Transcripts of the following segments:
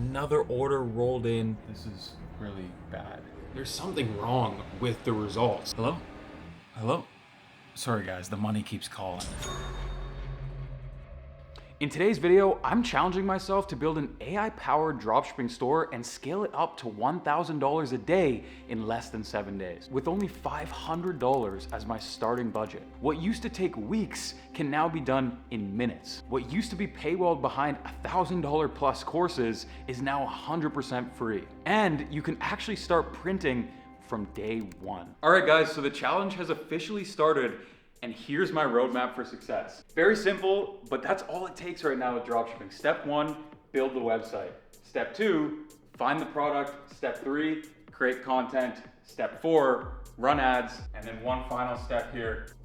another order rolled in. This is really bad. There's something wrong with the results. Hello? Hello? Sorry guys, the money keeps calling. In today's video, I'm challenging myself to build an AI-powered dropshipping store and scale it up to $1,000 a day in less than 7 days, with only $500 as my starting budget. What used to take weeks can now be done in minutes. What used to be paywalled behind $1,000 plus courses is now 100% free. And you can actually start printing from day one. All right guys, so the challenge has officially started. And here's my roadmap for success. Very simple, but that's all it takes right now with dropshipping. Step 1, build the website. Step 2, find the product. Step 3, create content. Step 4, run ads. And then one final step here,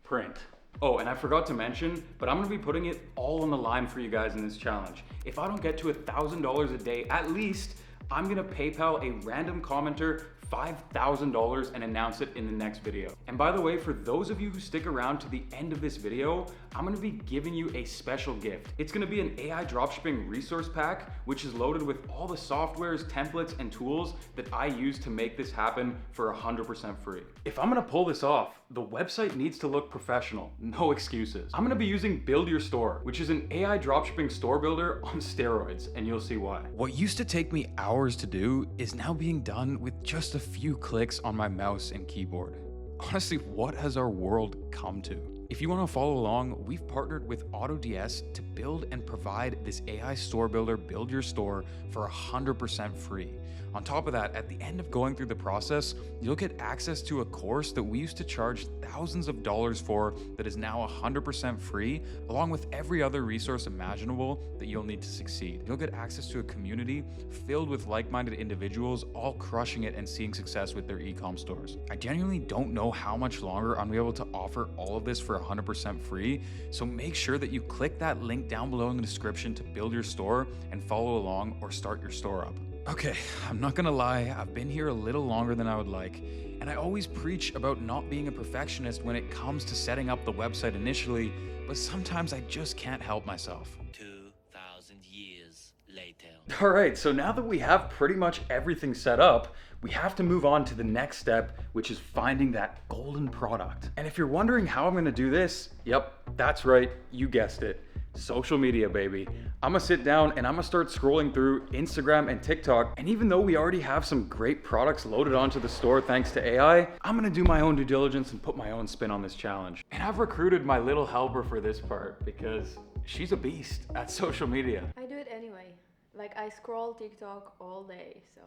print. Oh, and I forgot to mention, but I'm gonna be putting it all on the line for you guys in this challenge. If I don't get to $1,000 a day, at least, I'm gonna PayPal a random commenter $5,000 and announce it in the next video. And by the way, for those of you who stick around to the end of this video, I'm gonna be giving you a special gift. It's gonna be an AI dropshipping resource pack, which is loaded with all the softwares, templates, and tools that I use to make this happen for 100% free. If I'm gonna pull this off, the website needs to look professional, no excuses. I'm gonna be using Build Your Store, which is an AI dropshipping store builder on steroids, and you'll see why. What used to take me hours to do is now being done with just a few clicks on my mouse and keyboard. Honestly, what has our world come to? If you want to follow along, we've partnered with AutoDS to build and provide this AI store builder, Build Your Store, for 100% free. On top of that, at the end of going through the process, you'll get access to a course that we used to charge thousands of dollars for that is now 100% free, along with every other resource imaginable that you'll need to succeed. You'll get access to a community filled with like-minded individuals, all crushing it and seeing success with their e-com stores. I genuinely don't know how much longer I'm able to offer all of this for 100% free, so make sure that you click that link down below in the description to build your store and follow along or start your store up. Okay, I'm not gonna lie, I've been here a little longer than I would like, and I always preach about not being a perfectionist when it comes to setting up the website initially, but sometimes I just can't help myself. 2,000 years later. All right, so now that we have pretty much everything set up, we have to move on to the next step, which is finding that golden product. And if you're wondering how I'm gonna do this, yep, that's right, you guessed it. Social media, baby. I'm gonna sit down and I'm gonna start scrolling through Instagram and TikTok. And even though we already have some great products loaded onto the store thanks to AI, I'm gonna do my own due diligence and put my own spin on this challenge. And I've recruited my little helper for this part because she's a beast at social media. I do it anyway. Like, I scroll TikTok all day, so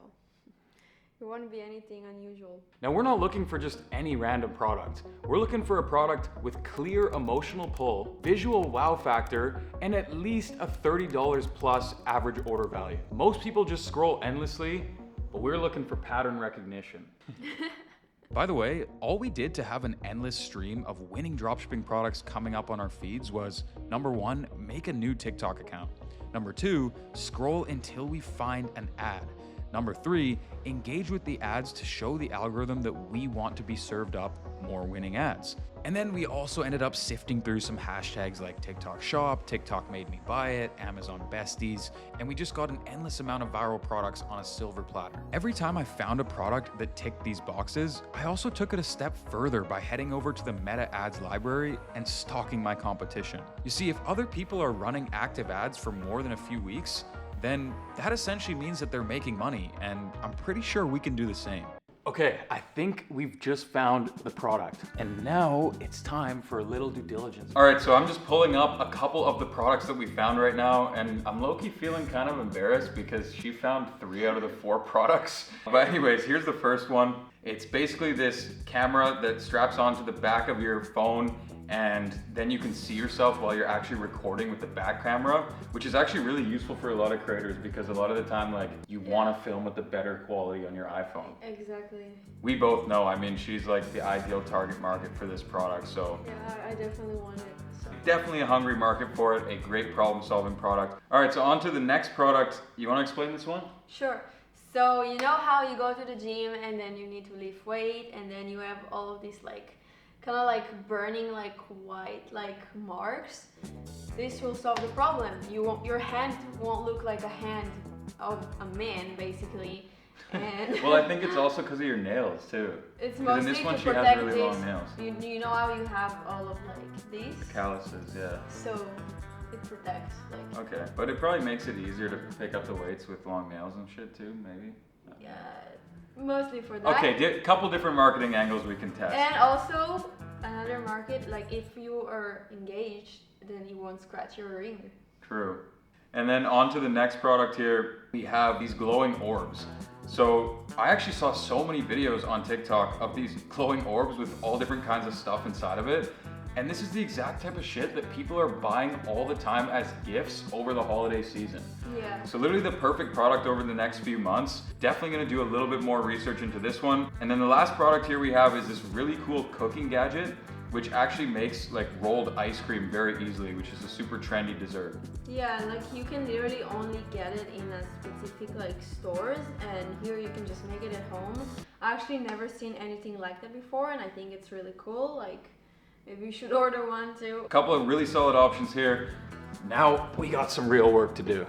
it won't be anything unusual. Now, we're not looking for just any random product. We're looking for a product with clear emotional pull, visual wow factor, and at least a $30 plus average order value. Most people just scroll endlessly, but we're looking for pattern recognition. By the way, all we did to have an endless stream of winning dropshipping products coming up on our feeds was, number 1, make a new TikTok account. Number 2, scroll until we find an ad. Number 3, engage with the ads to show the algorithm that we want to be served up more winning ads. And then we also ended up sifting through some hashtags like TikTok Shop, TikTok Made Me Buy It, Amazon Besties, and we just got an endless amount of viral products on a silver platter. Every time I found a product that ticked these boxes, I also took it a step further by heading over to the Meta Ads library and stalking my competition. You see, if other people are running active ads for more than a few weeks, then that essentially means that they're making money, and I'm pretty sure we can do the same. Okay, I think we've just found the product, and now it's time for a little due diligence. All right, so I'm just pulling up a couple of the products that we found right now, and I'm low-key feeling kind of embarrassed because she found 3 out of the 4 products. But anyways, here's the first one. It's basically this camera that straps onto the back of your phone, and then you can see yourself while you're actually recording with the back camera, which is actually really useful for a lot of creators because a lot of the time, like, you want to film with the better quality on your iPhone. Exactly. We both know, I mean, she's like the ideal target market for this product, so. Yeah, I definitely want it. So. Definitely a hungry market for it, a great problem-solving product. All right, so on to the next product. You want to explain this one? Sure. So you know how you go to the gym and then you need to lift weight and then you have all of these like kind of like burning like white like marks, this will solve the problem. Your hand won't look like a hand of a man basically. And Well, I think it's also because of your nails too. it's 'Cause mostly in this one to she has protect really this. long nails. You know how you have all of like these? The calluses, yeah. So it protects like. Okay, but it probably makes it easier to pick up the weights with long nails and shit too, maybe. Yeah, mostly for that. Okay, couple different marketing angles we can test. And also another market, like if you are engaged, then you won't scratch your ring. True. And then on to the next product here, we have these glowing orbs. So I actually saw so many videos on TikTok of these glowing orbs with all different kinds of stuff inside of it. And this is the exact type of shit that people are buying all the time as gifts over the holiday season. Yeah. So literally the perfect product over the next few months. Definitely gonna do a little bit more research into this one. And then the last product here we have is this really cool cooking gadget, which actually makes like rolled ice cream very easily, which is a super trendy dessert. Yeah, like you can literally only get it in a specific like stores, and here you can just make it at home. I actually never seen anything like that before, and I think it's really cool. Like maybe you should order one too. A couple of really solid options here. Now we got some real work to do.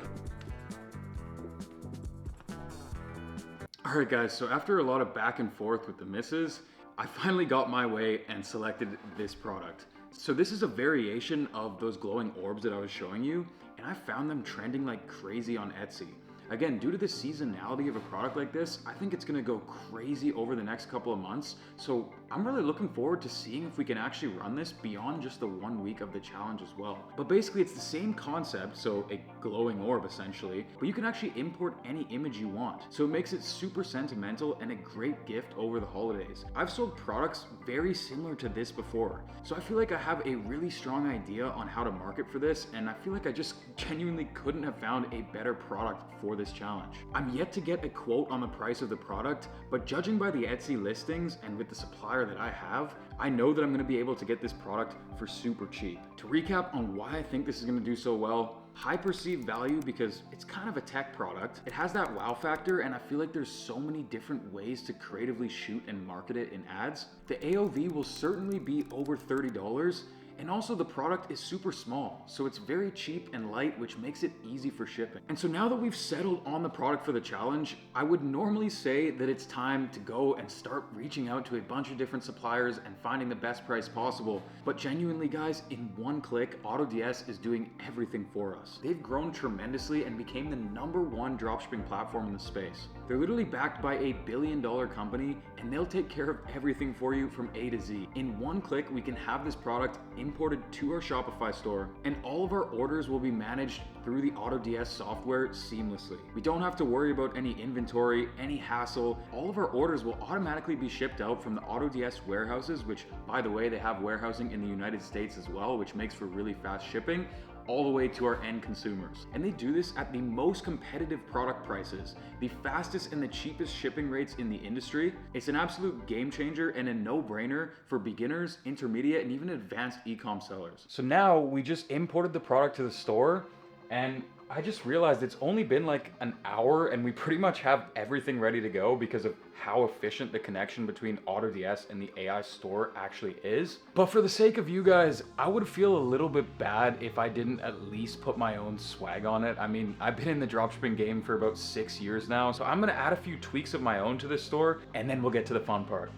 All right guys, so after a lot of back and forth with the misses, I finally got my way and selected this product. So this is a variation of those glowing orbs that I was showing you, and I found them trending like crazy on Etsy. Again, due to the seasonality of a product like this, I think it's gonna go crazy over the next couple of months. So I'm really looking forward to seeing if we can actually run this beyond just the 1 week of the challenge as well. But basically it's the same concept, so a glowing orb essentially, but you can actually import any image you want. So it makes it super sentimental and a great gift over the holidays. I've sold products very similar to this before, so I feel like I have a really strong idea on how to market for this, and I feel like I just genuinely couldn't have found a better product for this challenge. I'm yet to get a quote on the price of the product, but judging by the Etsy listings and with the supplier that I have, I know that I'm gonna be able to get this product for super cheap. To recap on why I think this is gonna do so well, high perceived value because it's kind of a tech product. It has that wow factor, and I feel like there's so many different ways to creatively shoot and market it in ads. The AOV will certainly be over $30, and also the product is super small, so it's very cheap and light, which makes it easy for shipping. And so now that we've settled on the product for the challenge, I would normally say that it's time to go and start reaching out to a bunch of different suppliers and finding the best price possible. But genuinely guys, in one click, AutoDS is doing everything for us. They've grown tremendously and became the #1 dropshipping platform in the space. They're literally backed by a billion-dollar company, and they'll take care of everything for you from A to Z. In one click, we can have this product imported to our Shopify store, and all of our orders will be managed through the AutoDS software seamlessly. We don't have to worry about any inventory, any hassle. All of our orders will automatically be shipped out from the AutoDS warehouses, which, by the way, they have warehousing in the United States as well, which makes for really fast shipping, all the way to our end consumers. And they do this at the most competitive product prices, the fastest and the cheapest shipping rates in the industry. It's an absolute game changer and a no-brainer for beginners, intermediate, and even advanced e-com sellers. So now we just imported the product to the store, and I just realized it's only been like an hour and we pretty much have everything ready to go because of how efficient the connection between AutoDS and the AI store actually is. But for the sake of you guys, I would feel a little bit bad if I didn't at least put my own swag on it. I mean, I've been in the dropshipping game for about 6 years now, so I'm gonna add a few tweaks of my own to this store, and then we'll get to the fun part.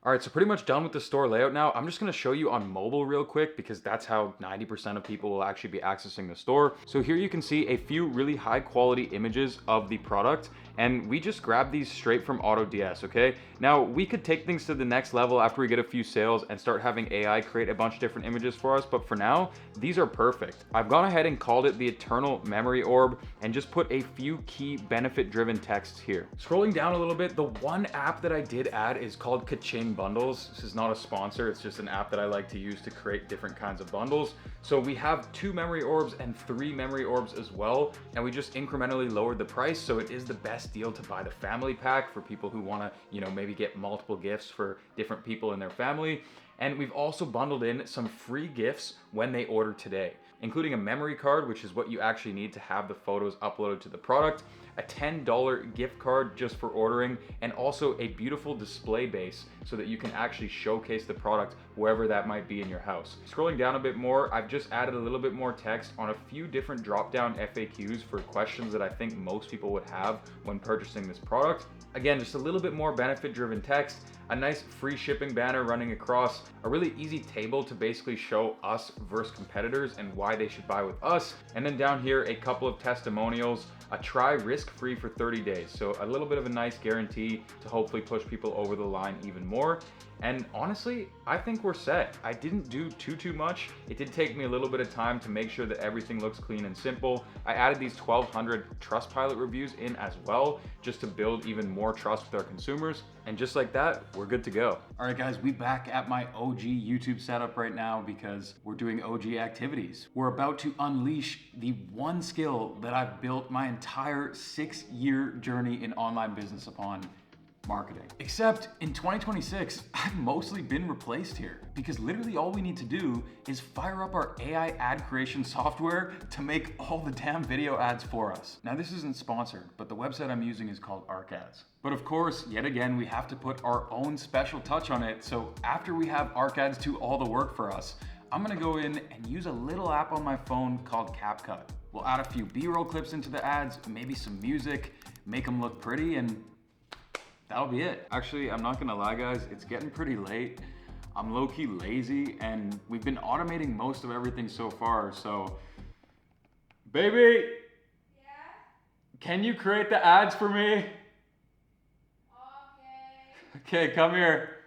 All right, so pretty much done with the store layout now. I'm just gonna show you on mobile real quick because that's how 90% of people will actually be accessing the store. So here you can see a few really high quality images of the product, and we just grabbed these straight from AutoDS, okay? Now, we could take things to the next level after we get a few sales and start having AI create a bunch of different images for us, but for now, these are perfect. I've gone ahead and called it the Eternal Memory Orb and just put a few key benefit-driven texts here. Scrolling down a little bit, the one app that I did add is called Kaching Bundles. This is not a sponsor, it's just an app that I like to use to create different kinds of bundles. So we have 2 memory orbs and 3 memory orbs as well, and we just incrementally lowered the price, so it is the best deal to buy the family pack for people who wanna, maybe get multiple gifts for different people in their family. And we've also bundled in some free gifts when they order today. including a memory card, which is what you actually need to have the photos uploaded to the product, a $10 gift card just for ordering, and also a beautiful display base so that you can actually showcase the product wherever that might be in your house. Scrolling down a bit more, I've just added a little bit more text on a few different drop-down FAQs for questions that I think most people would have when purchasing this product. Again, just a little bit more benefit-driven text, a nice free shipping banner running across, a really easy table to basically show us versus competitors and why they should buy with us. And then down here, a couple of testimonials, a try risk-free for 30 days. So a little bit of a nice guarantee to hopefully push people over the line even more. And honestly, I think we're set. I didn't do too much. It did take me a little bit of time to make sure that everything looks clean and simple. I added these 1,200 Trustpilot reviews in as well, just to build even more trust with our consumers. And just like that, we're good to go. All right, guys, we back at my OG YouTube setup right now because we're doing OG activities. We're about to unleash the one skill that I've built my entire 6-year journey in online business upon: marketing. Except in 2026, I've mostly been replaced here because literally all we need to do is fire up our AI ad creation software to make all the damn video ads for us. Now, this isn't sponsored, but the website I'm using is called ArcAds. But of course, yet again, we have to put our own special touch on it. So after we have ArcAds do all the work for us, I'm gonna go in and use a little app on my phone called CapCut. We'll add a few B-roll clips into the ads, maybe some music, make them look pretty, and that'll be it. Actually, I'm not gonna lie, guys, it's getting pretty late. I'm low-key lazy, and we've been automating most of everything so far, so... Baby! Yeah? Can you create the ads for me? Okay. Okay, come here.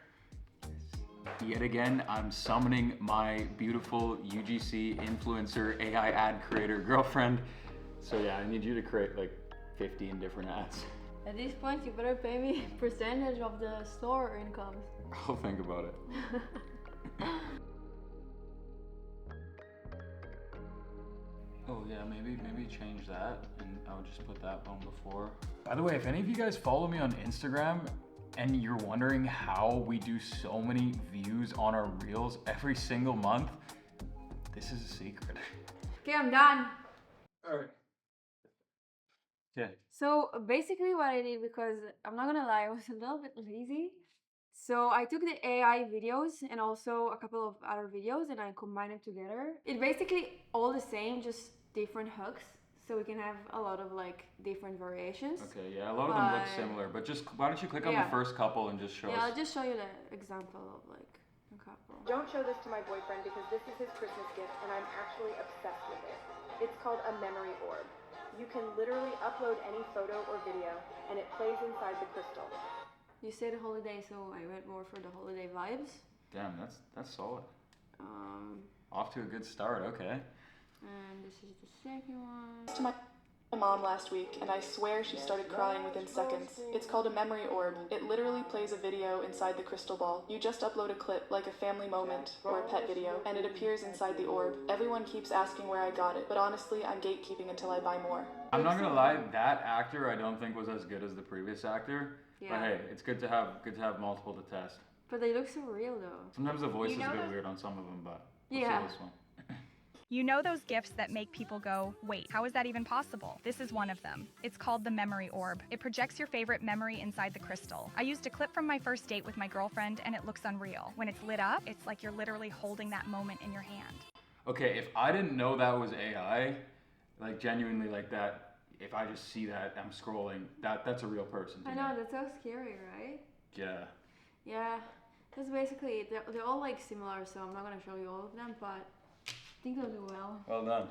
Yet again, I'm summoning my beautiful UGC influencer AI ad creator girlfriend. So yeah, I need you to create like 15 different ads. At this point, you better pay me percentage of the store income. I'll think about it. Oh yeah, maybe change that, and I'll just put that one before. By the way, if any of you guys follow me on Instagram and you're wondering how we do so many views on our reels every single month, this is a secret. Okay, I'm done. All right. Yeah. So basically what I did, because I'm not gonna lie, I was a little bit lazy. So I took the AI videos and also a couple of other videos and I combined them together. It's basically all the same, just different hooks. So we can have a lot of like different variations. Okay, yeah, a lot of them look similar, but just why don't you click on the first couple and just show us? Yeah, I'll just show you the example of like a couple. Don't show this to my boyfriend because this is his Christmas gift and I'm actually obsessed with it. It's called a memory orb. You can literally upload any photo or video and it plays inside the crystal. You said holiday, so I went more for the holiday vibes. Damn, that's solid. Off to a good start, okay. And this is the second one. To my mom last week and I swear she started crying within seconds. It's called a memory orb. It literally plays a video inside the crystal ball. You just upload a clip like a family moment or a pet video and it appears inside the orb. Everyone keeps asking where I got it, but honestly I'm gatekeeping until I buy more. I'm not gonna lie, that actor I don't think was as good as the previous actor. Yeah. But hey, it's good to have multiple to test. But they look so real though. Sometimes the voice is a bit weird on some of them, but we'll see this one. You know those gifts that make people go, wait, how is that even possible? This is one of them. It's called the Memory Orb. It projects your favorite memory inside the crystal. I used a clip from my first date with my girlfriend and it looks unreal. When it's lit up, it's like you're literally holding that moment in your hand. Okay, if I didn't know that was AI, like genuinely like that, if I just see that, I'm scrolling, that's a real person to I me. know, that's so scary, right? Yeah. Yeah, that's basically, they're all like similar, so I'm not gonna show you all of them, but I think they'll do well. Well done.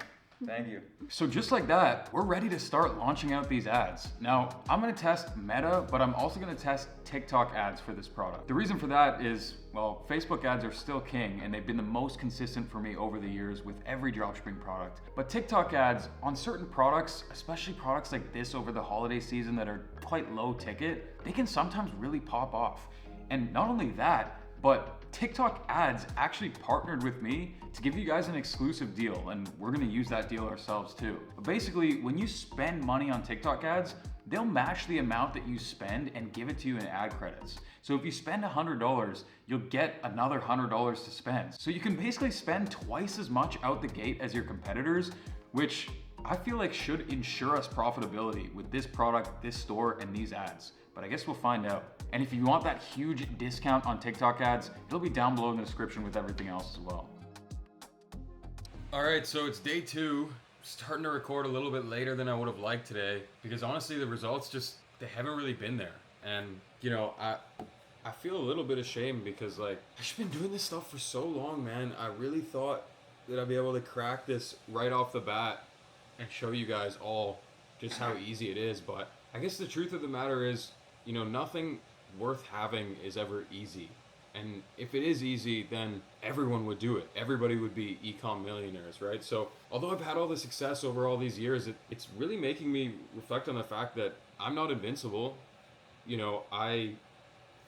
Thank you. So just like that, we're ready to start launching out these ads. Now, I'm gonna test Meta, but I'm also gonna test TikTok ads for this product. The reason for that is, well, Facebook ads are still king and they've been the most consistent for me over the years with every dropshipping product. But TikTok ads on certain products, especially products like this over the holiday season that are quite low ticket, they can sometimes really pop off. And not only that, but TikTok ads actually partnered with me to give you guys an exclusive deal, and we're gonna use that deal ourselves too. But basically, when you spend money on TikTok ads, they'll match the amount that you spend and give it to you in ad credits. So if you spend $100, you'll get another $100 to spend. So you can basically spend twice as much out the gate as your competitors, which I feel like should ensure us profitability with this product, this store, and these ads. But I guess we'll find out. And if you want that huge discount on TikTok ads, it'll be down below in the description with everything else as well. All right, so it's day 2. Starting to record a little bit later than I would have liked today because honestly the results they haven't really been there. And you know, I feel a little bit ashamed because like I've just been doing this stuff for so long, man. I really thought that I'd be able to crack this right off the bat and show you guys all just how easy it is. But I guess the truth of the matter is, you know, nothing worth having is ever easy. And if it is easy, then everyone would do it. Everybody would be e-com millionaires, right? So although I've had all the success over all these years, it's really making me reflect on the fact that I'm not invincible. You know, I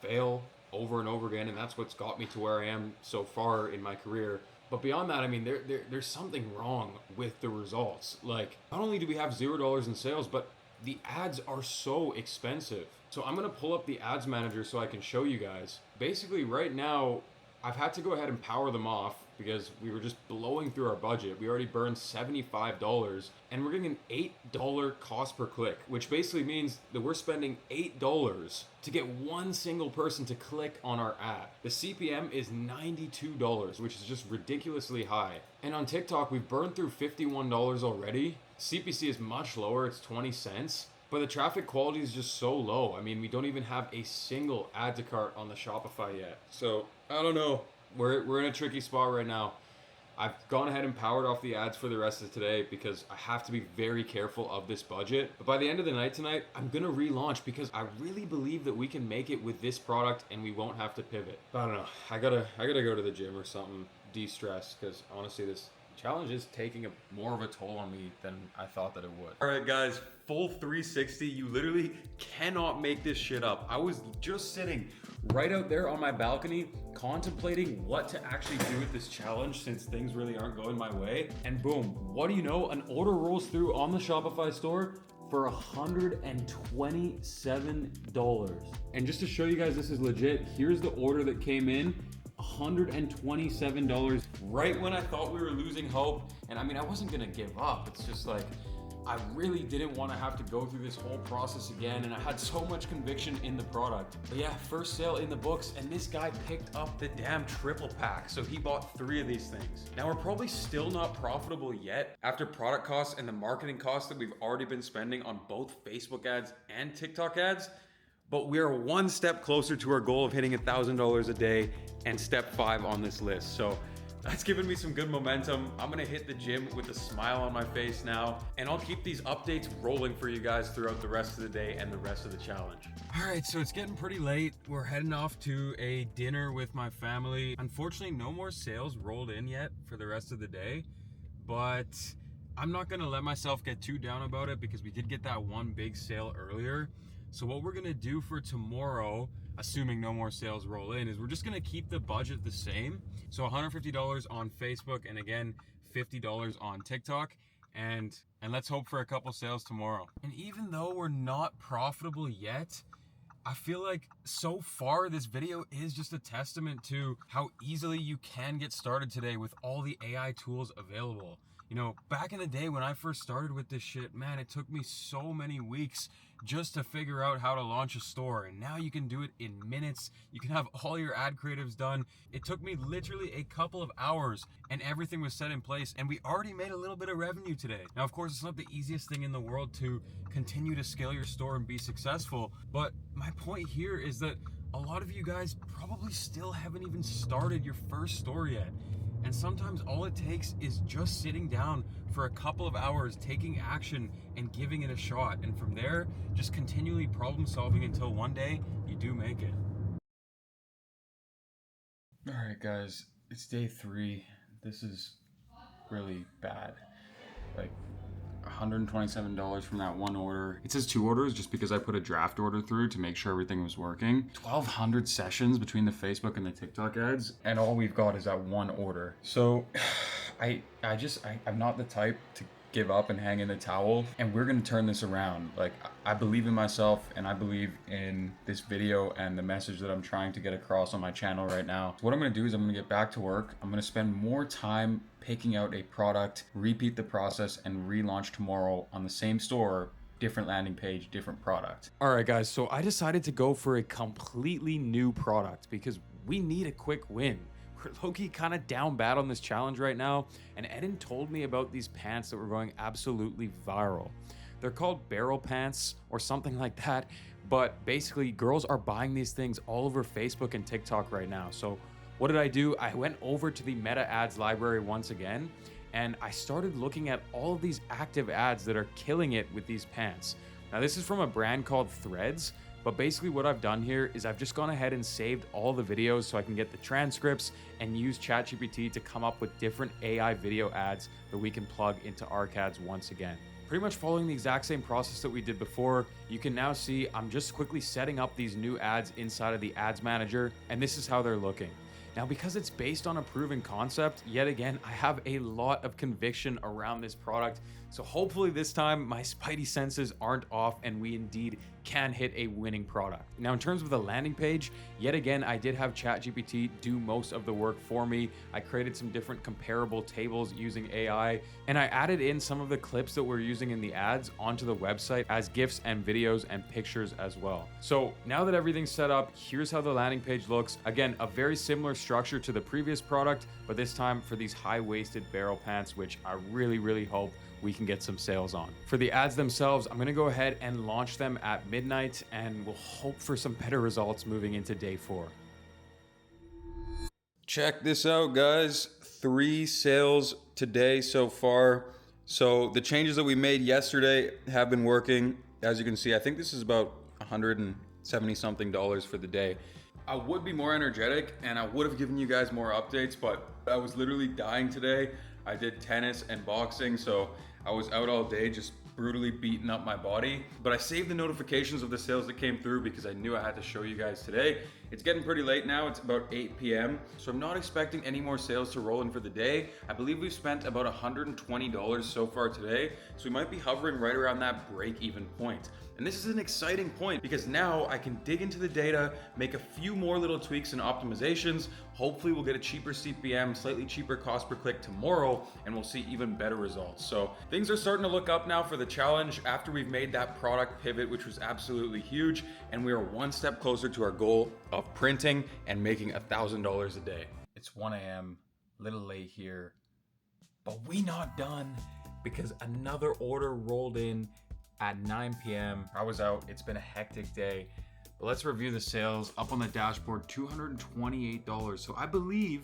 fail over and over again, and that's what's got me to where I am so far in my career. But beyond that, I mean, there's something wrong with the results. Like, not only do we have $0 in sales, but the ads are so expensive. So I'm gonna pull up the ads manager so I can show you guys. Basically right now, I've had to go ahead and power them off because we were just blowing through our budget. We already burned $75 and we're getting an $8 cost per click, which basically means that we're spending $8 to get one single person to click on our ad. The CPM is $92, which is just ridiculously high. And on TikTok, we've burned through $51 already. CPC is much lower, it's 20 cents. But the traffic quality is just so low. I mean, we don't even have a single add to cart on the Shopify yet. So, I don't know. We're in a tricky spot right now. I've gone ahead and powered off the ads for the rest of today because I have to be very careful of this budget. But by the end of the night tonight, I'm gonna relaunch because I really believe that we can make it with this product and we won't have to pivot. But I don't know. I gotta go to the gym or something, de-stress, because honestly, this challenge is taking more of a toll on me than I thought that it would. All right, guys, full 360. You literally cannot make this shit up. I was just sitting right out there on my balcony contemplating what to actually do with this challenge since things really aren't going my way. And boom, what do you know? An order rolls through on the Shopify store for $127. And just to show you guys this is legit, here's the order that came in. $127 right when I thought we were losing hope. And I mean, I wasn't gonna give up. It's just like, I really didn't want to have to go through this whole process again, and I had so much conviction in the product. But yeah, first sale in the books, and this guy picked up the damn triple pack, so he bought 3 of these things. Now we're probably still not profitable yet after product costs and the marketing costs that we've already been spending on both Facebook ads and TikTok ads, but we're one step closer to our goal of hitting $1,000 a day and step 5 on this list. So that's given me some good momentum. I'm gonna hit the gym with a smile on my face now, and I'll keep these updates rolling for you guys throughout the rest of the day and the rest of the challenge. All right, so it's getting pretty late. We're heading off to a dinner with my family. Unfortunately, no more sales rolled in yet for the rest of the day, but I'm not gonna let myself get too down about it because we did get that one big sale earlier. So what we're gonna do for tomorrow, assuming no more sales roll in, is we're just gonna keep the budget the same. So $150 on Facebook, and again, $50 on TikTok, and let's hope for a couple sales tomorrow. And even though we're not profitable yet, I feel like so far this video is just a testament to how easily you can get started today with all the AI tools available. You know, back in the day when I first started with this shit, man, it took me so many weeks just to figure out how to launch a store. And now you can do it in minutes. You can have all your ad creatives done. It took me literally a couple of hours and everything was set in place. And we already made a little bit of revenue today. Now, of course, it's not the easiest thing in the world to continue to scale your store and be successful. But my point here is that a lot of you guys probably still haven't even started your first store yet. And sometimes all it takes is just sitting down for a couple of hours, taking action and giving it a shot. And from there, just continually problem solving until one day you do make it. All right, guys, it's day 3. This is really bad. Like, $127 from that one order. It says 2 orders just because I put a draft order through to make sure everything was working. 1,200 sessions between the Facebook and the TikTok ads, and all we've got is that one order. So I'm not the type to give up and hang in the towel, and we're gonna turn this around. Like, I believe in myself, and I believe in this video and the message that I'm trying to get across on my channel right now. So what I'm gonna do is I'm gonna get back to work. I'm gonna spend more time picking out a product, repeat the process, and relaunch tomorrow on the same store, different landing page, different product. All right, guys, so I decided to go for a completely new product because we need a quick win. We're low-key kind of down bad on this challenge right now, and Eden told me about these pants that were going absolutely viral. They're called barrel pants or something like that, but basically girls are buying these things all over Facebook and TikTok right now. So what did I do? I went over to the meta ads library once again, and I started looking at all of these active ads that are killing it with these pants. Now this is from a brand called Threads, but basically what I've done here is I've just gone ahead and saved all the videos so I can get the transcripts and use ChatGPT to come up with different AI video ads that we can plug into ARC-ads once again. Pretty much following the exact same process that we did before. You can now see I'm just quickly setting up these new ads inside of the ads manager, and this is how they're looking. Now, because it's based on a proven concept, yet again, I have a lot of conviction around this product. So hopefully this time my spidey senses aren't off and we indeed can hit a winning product. Now, in terms of the landing page, yet again, I did have ChatGPT do most of the work for me. I created some different comparable tables using AI, and I added in some of the clips that we're using in the ads onto the website as GIFs and videos and pictures as well. So now that everything's set up, here's how the landing page looks. Again, a very similar structure to the previous product, but this time for these high-waisted barrel pants, which I really hope we can get some sales on. For the ads themselves, I'm gonna go ahead and launch them at midnight, and we'll hope for some better results moving into day 4. Check this out, guys. 3 sales today so far. So the changes that we made yesterday have been working. As you can see, I think this is about $170 something for the day. I would be more energetic and I would have given you guys more updates, but I was literally dying today. I did tennis and boxing, so I was out all day just brutally beating up my body. But I saved the notifications of the sales that came through because I knew I had to show you guys today. It's getting pretty late now, it's about 8 p.m. So I'm not expecting any more sales to roll in for the day. I believe we've spent about $120 so far today. So we might be hovering right around that break-even point. And this is an exciting point because now I can dig into the data, make a few more little tweaks and optimizations. Hopefully we'll get a cheaper CPM, slightly cheaper cost per click tomorrow, and we'll see even better results. So things are starting to look up now for the challenge after we've made that product pivot, which was absolutely huge. And we are one step closer to our goal of printing and making $1,000 a day. It's 1 a.m., little late here, but we not done because another order rolled in at 9 p.m. I was out. It's been a hectic day. But let's review the sales. Up on the dashboard, $228. So I believe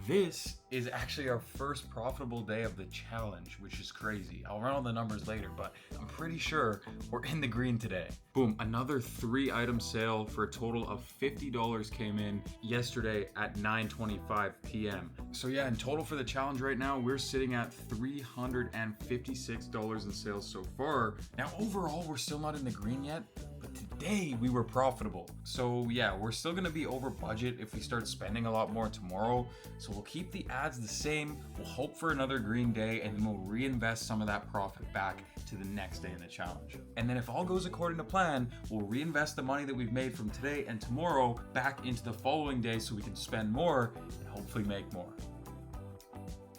this is actually our first profitable day of the challenge, which is crazy. I'll run all the numbers later, but I'm pretty sure we're in the green today. Boom, another 3-item sale for a total of $50 came in yesterday at 9:25 p.m. So yeah, in total for the challenge right now, we're sitting at $356 in sales so far. Now overall, we're still not in the green yet, but today we were profitable. So yeah, we're still gonna be over budget if we start spending a lot more tomorrow. So we'll keep the ads the same, we'll hope for another green day, and then we'll reinvest some of that profit back to the next day in the challenge. And then if all goes according to plan, we'll reinvest the money that we've made from today and tomorrow back into the following day so we can spend more and hopefully make more.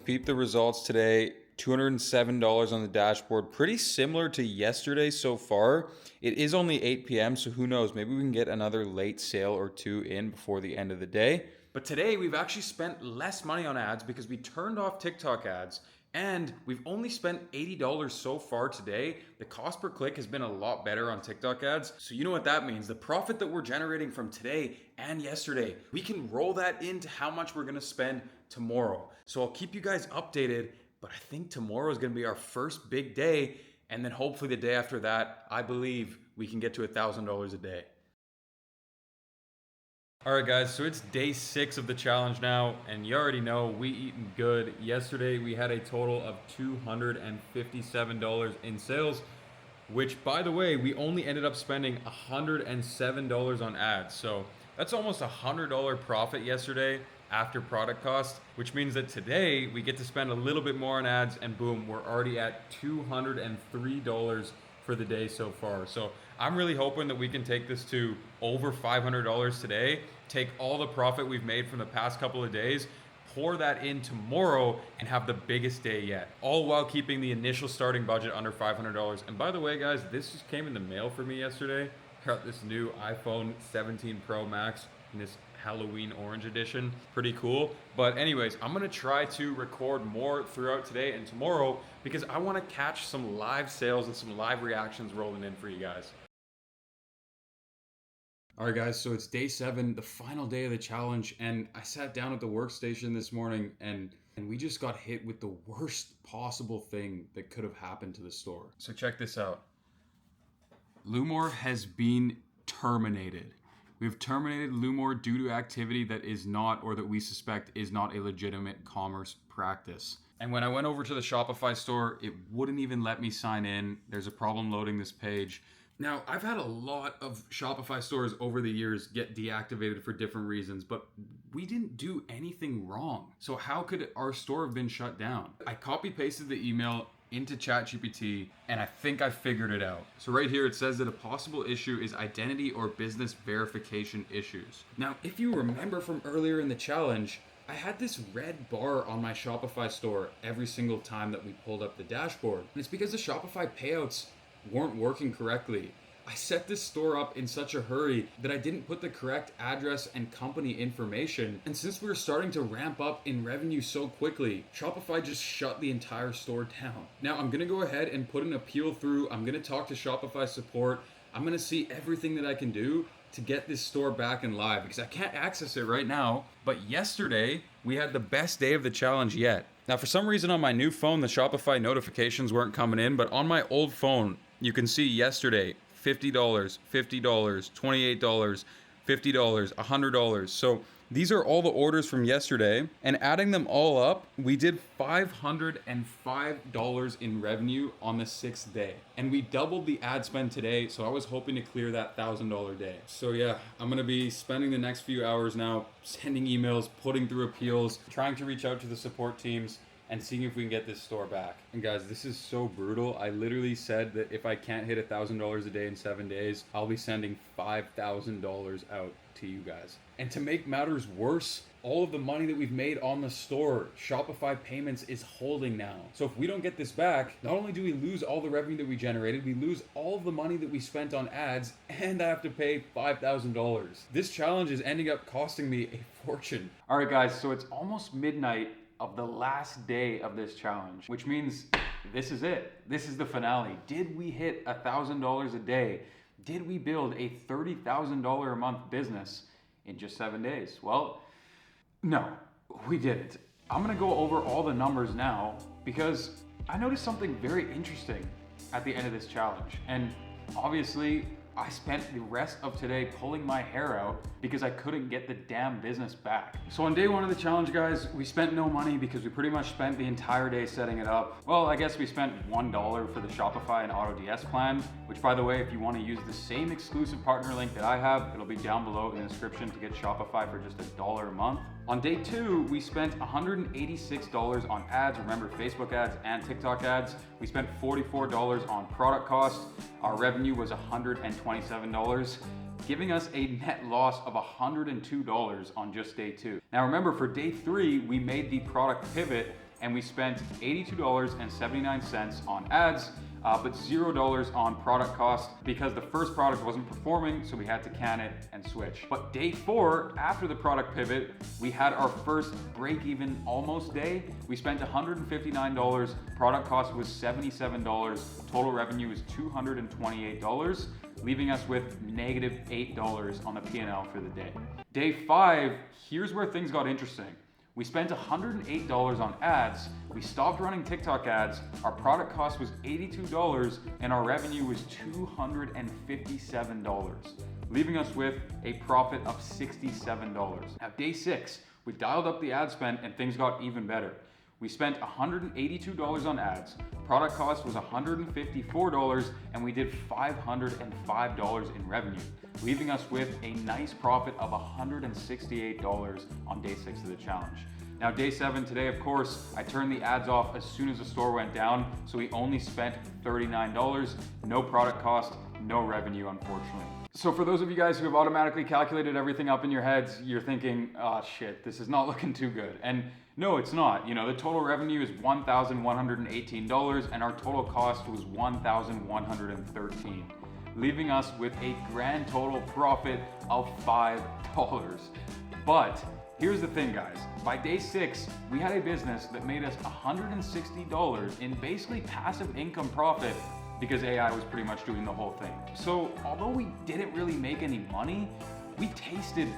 Peep the results today. $207 on the dashboard, pretty similar to yesterday so far. It is only 8 p.m., so who knows, maybe we can get another late sale or 2 in before the end of the day. But today we've actually spent less money on ads because we turned off TikTok ads, and we've only spent $80 so far today. The cost per click has been a lot better on TikTok ads. So you know what that means. The profit that we're generating from today and yesterday, we can roll that into how much we're gonna spend tomorrow. So I'll keep you guys updated, but I think tomorrow is gonna be our first big day. And then hopefully the day after that, I believe we can get to $1,000 a day. All right, guys, so it's day 6 of the challenge now, and you already know we eating good. Yesterday, we had a total of $257 in sales, which, by the way, we only ended up spending $107 on ads. So that's almost $100 profit yesterday after product cost, which means that today we get to spend a little bit more on ads, and boom, we're already at $203 for the day so far. So I'm really hoping that we can take this to over $500 today, take all the profit we've made from the past couple of days, pour that in tomorrow, and have the biggest day yet, all while keeping the initial starting budget under $500. And by the way, guys, this just came in the mail for me yesterday. Got this new iPhone 17 Pro Max in this Halloween orange edition. Pretty cool. But anyways, I'm gonna try to record more throughout today and tomorrow because I wanna catch some live sales and some live reactions rolling in for you guys. All right, guys, so it's day 7, the final day of the challenge, and I sat down at the workstation this morning and we just got hit with the worst possible thing that could have happened to the store. So check this out. Lumore has been terminated. We've terminated Lumore due to activity that is not, or that we suspect is not, a legitimate commerce practice. And when I went over to the Shopify store, it wouldn't even let me sign in. There's a problem loading this page. Now, I've had a lot of Shopify stores over the years get deactivated for different reasons, but we didn't do anything wrong. So how could our store have been shut down? I copy-pasted the email into ChatGPT, and I think I figured it out. So right here, it says that a possible issue is identity or business verification issues. Now, if you remember from earlier in the challenge, I had this red bar on my Shopify store every single time that we pulled up the dashboard. And it's because the Shopify payouts weren't working correctly. I set this store up in such a hurry that I didn't put the correct address and company information. And since we were starting to ramp up in revenue so quickly, Shopify just shut the entire store down. Now I'm gonna go ahead and put an appeal through. I'm gonna talk to Shopify support. I'm gonna see everything that I can do to get this store back and live because I can't access it right now. But yesterday, we had the best day of the challenge yet. Now, for some reason on my new phone, the Shopify notifications weren't coming in, but on my old phone, you can see yesterday, $50, $50, $28, $50, $100. So these are all the orders from yesterday, and adding them all up, we did $505 in revenue on the 6th day. And we doubled the ad spend today, so I was hoping to clear that $1,000 day. So yeah, I'm gonna be spending the next few hours now sending emails, putting through appeals, trying to reach out to the support teams, and seeing if we can get this store back. And guys, this is so brutal. I literally said that if I can't hit $1,000 a day in 7 days, I'll be sending $5,000 out to you guys. And to make matters worse, all of the money that we've made on the store, Shopify payments is holding now. So if we don't get this back, not only do we lose all the revenue that we generated, we lose all of the money that we spent on ads, and I have to pay $5,000. This challenge is ending up costing me a fortune. All right, guys, so it's almost midnight of the last day of this challenge, which means this is it. This is the finale. Did we hit $1,000 a day? Did we build a $30,000 a month business in just 7 days? Well, no, we didn't. I'm gonna go over all the numbers now because I noticed something very interesting at the end of this challenge. And obviously, I spent the rest of today pulling my hair out because I couldn't get the damn business back. So on day 1 of the challenge, guys, we spent no money because we pretty much spent the entire day setting it up. Well, I guess we spent $1 for the Shopify and AutoDS plan, which, by the way, if you want to use the same exclusive partner link that I have, it'll be down below in the description to get Shopify for just $1 a month. On day 2, we spent $186 on ads. Remember, Facebook ads and TikTok ads. We spent $44 on product costs. Our revenue was $127, giving us a net loss of $102 on just day 2. Now remember, for day 3, we made the product pivot and we spent $82.79 on ads, but $0 on product cost because the first product wasn't performing, so we had to can it and switch. But day 4, after the product pivot, we had our first break-even almost day. We spent $159, product cost was $77, total revenue was $228, leaving us with negative $8 on the P&L for the day. Day 5, here's where things got interesting. We spent $108 on ads, we stopped running TikTok ads, our product cost was $82, and our revenue was $257, leaving us with a profit of $67. Now day 6, we dialed up the ad spend and things got even better. We spent $182 on ads, product cost was $154, and we did $505 in revenue, leaving us with a nice profit of $168 on day 6 of the challenge. Now day 7 today, of course, I turned the ads off as soon as the store went down, so we only spent $39, no product cost, no revenue, unfortunately. So for those of you guys who have automatically calculated everything up in your heads, you're thinking, oh shit, this is not looking too good. And no, it's not. You know, the total revenue is $1,118 and our total cost was $1,113, leaving us with a grand total profit of $5. But here's the thing, guys. By day 6, we had a business that made us $160 in basically passive income profit because AI was pretty much doing the whole thing. So although we didn't really make any money, we tasted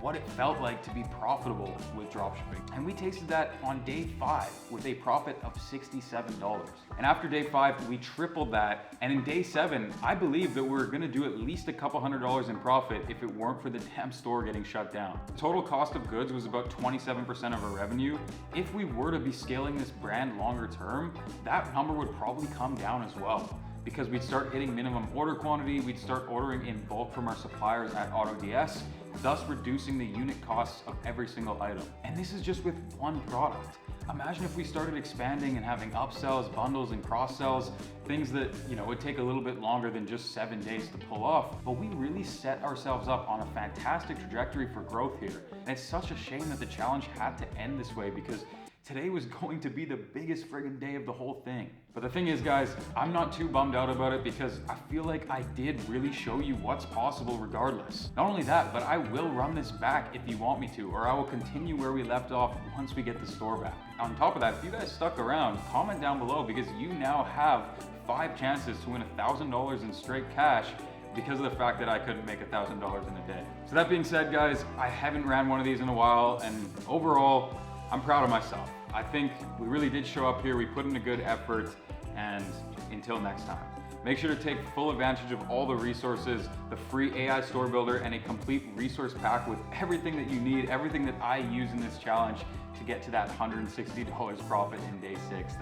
what it felt like to be profitable with dropshipping. And we tasted that on day 5 with a profit of $67. And after day 5, we tripled that. And in day 7, I believe that we're gonna do at least a couple $100 in profit if it weren't for the damn store getting shut down. Total cost of goods was about 27% of our revenue. If we were to be scaling this brand longer term, that number would probably come down as well, because we'd start hitting minimum order quantity, we'd start ordering in bulk from our suppliers at AutoDS, thus reducing the unit costs of every single item. And this is just with one product. Imagine if we started expanding and having upsells, bundles, and cross-sells, things that, you know, would take a little bit longer than just 7 days to pull off. But we really set ourselves up on a fantastic trajectory for growth here. And it's such a shame that the challenge had to end this way, because today was going to be the biggest friggin' day of the whole thing. But the thing is, guys, I'm not too bummed out about it because I feel like I did really show you what's possible regardless. Not only that, but I will run this back if you want me to, or I will continue where we left off once we get the store back. On top of that, if you guys stuck around, comment down below, because you now have 5 chances to win $1,000 in straight cash because of the fact that I couldn't make $1,000 in a day. So that being said, guys, I haven't ran one of these in a while, and overall, I'm proud of myself. I think we really did show up here, we put in a good effort, and until next time, make sure to take full advantage of all the resources, the free AI store builder, and a complete resource pack with everything that you need, everything that I use in this challenge to get to that $160 profit in day 6.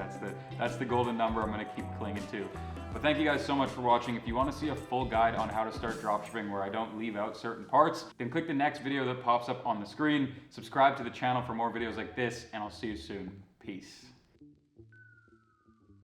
That's the golden number I'm gonna keep clinging to. But thank you guys so much for watching. If you want to see a full guide on how to start dropshipping where I don't leave out certain parts, then click the next video that pops up on the screen. Subscribe to the channel for more videos like this, and I'll see you soon. Peace.